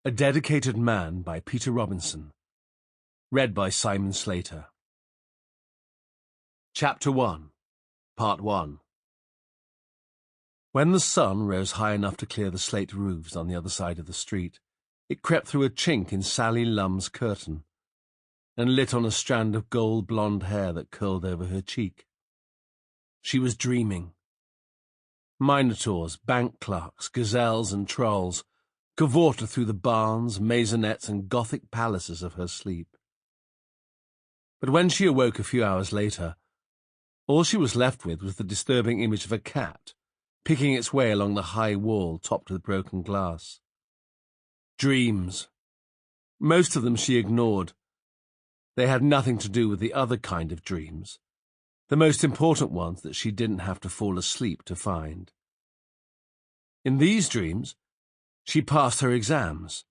A Dedicated Man by Peter Robinson. Read by Simon Slater. Chapter 1, Part 1. When the sun rose high enough to clear the slate roofs on the other side of the street, it crept through a chink in Sally Lumb's curtain and lit on a strand of gold blonde hair that curled over her cheek. She was dreaming. Minotaurs, bank clerks, gazelles and trolls cavorted through the barns, maisonettes and Gothic palaces of her sleep. But when she awoke a few hours later, all she was left with was the disturbing image of a cat picking its way along the high wall topped with broken glass. Dreams. Most of them she ignored. They had nothing to do with the other kind of dreams, the most important ones that she didn't have to fall asleep to find. In these dreams, she passed her exams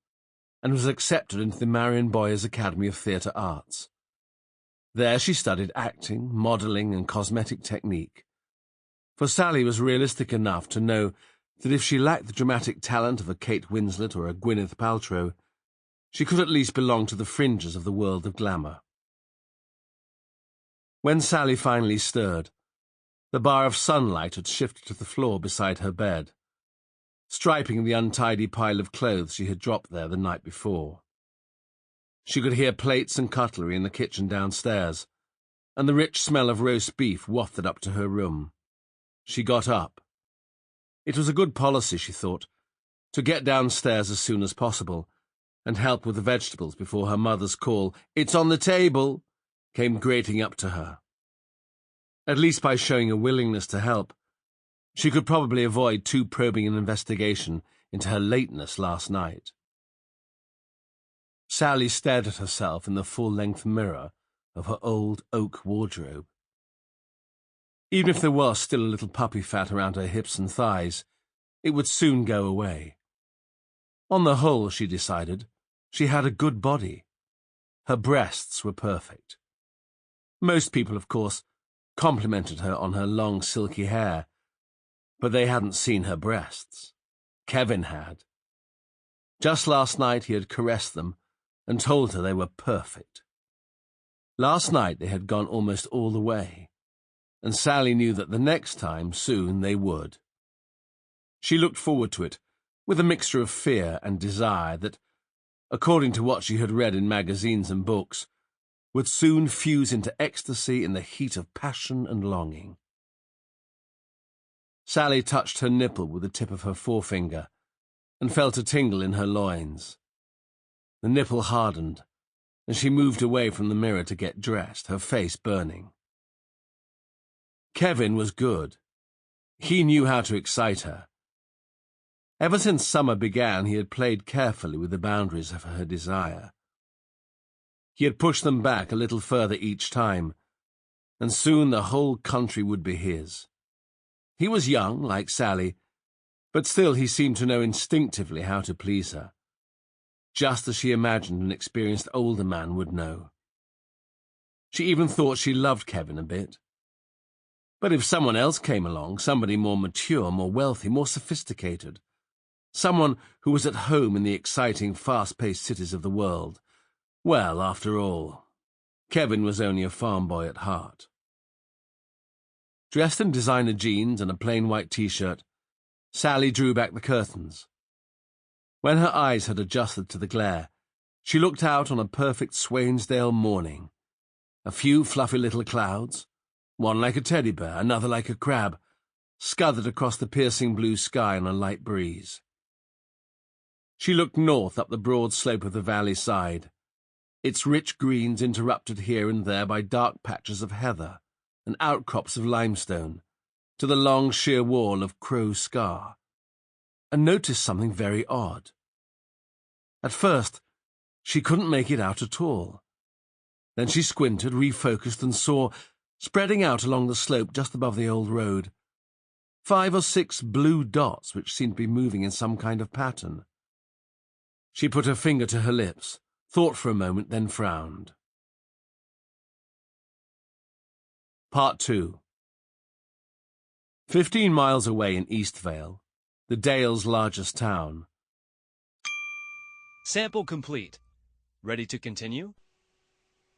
and was accepted into the Marion Boyers Academy of Theatre Arts. There she studied acting, modelling and cosmetic technique, for Sally was realistic enough to know that if she lacked the dramatic talent of a Kate Winslet or a Gwyneth Paltrow, she could at least belong to the fringes of the world of glamour. When Sally finally stirred, the bar of sunlight had shifted to the floor beside her bed, striping the untidy pile of clothes she had dropped there the night before. She could hear plates and cutlery in the kitchen downstairs, and the rich smell of roast beef wafted up to her room. She got up. It was a good policy, she thought, to get downstairs as soon as possible and help with the vegetables before her mother's call, "It's on the table," came grating up to her. At least by showing a willingness to help, she could probably avoid too probing an investigation into her lateness last night. Sally stared at herself in the full-length mirror of her old oak wardrobe. Even if there was still a little puppy fat around her hips and thighs, it would soon go away. On the whole, she decided, she had a good body. Her breasts were perfect. Most people, of course, complimented her on her long, silky hair, but they hadn't seen her breasts. Kevin had. Just last night he had caressed them and told her they were perfect. Last night they had gone almost all the way, and Sally knew that the next time, soon, they would. She looked forward to it, with a mixture of fear and desire that, according to what she had read in magazines and books, would soon fuse into ecstasy in the heat of passion and longing. Sally touched her nipple with the tip of her forefinger and felt a tingle in her loins. The nipple hardened, and she moved away from the mirror to get dressed, her face burning. Kevin was good. He knew how to excite her. Ever since summer began, he had played carefully with the boundaries of her desire. He had pushed them back a little further each time, and soon the whole country would be his. He was young, like Sally, but still he seemed to know instinctively how to please her, just as she imagined an experienced older man would know. She even thought she loved Kevin a bit. But if someone else came along, somebody more mature, more wealthy, more sophisticated, someone who was at home in the exciting, fast-paced cities of the world, well, after all, Kevin was only a farm boy at heart. Dressed in designer jeans and a plain white T-shirt, Sally drew back the curtains. When her eyes had adjusted to the glare, she looked out on a perfect Swainsdale morning. A few fluffy little clouds, one like a teddy bear, another like a crab, scudded across the piercing blue sky on a light breeze. She looked north up the broad slope of the valley side, its rich greens interrupted here and there by dark patches of heather and outcrops of limestone, to the long sheer wall of Crow Scar, and noticed something very odd. At first, she couldn't make it out at all. Then she squinted, refocused, and saw, spreading out along the slope just above the old road, 5 or 6 blue dots which seemed to be moving in some kind of pattern. She put her finger to her lips, thought for a moment, then frowned. Part 2. 15 miles away in Eastvale, the Dale's largest town, Sample complete. Ready to continue?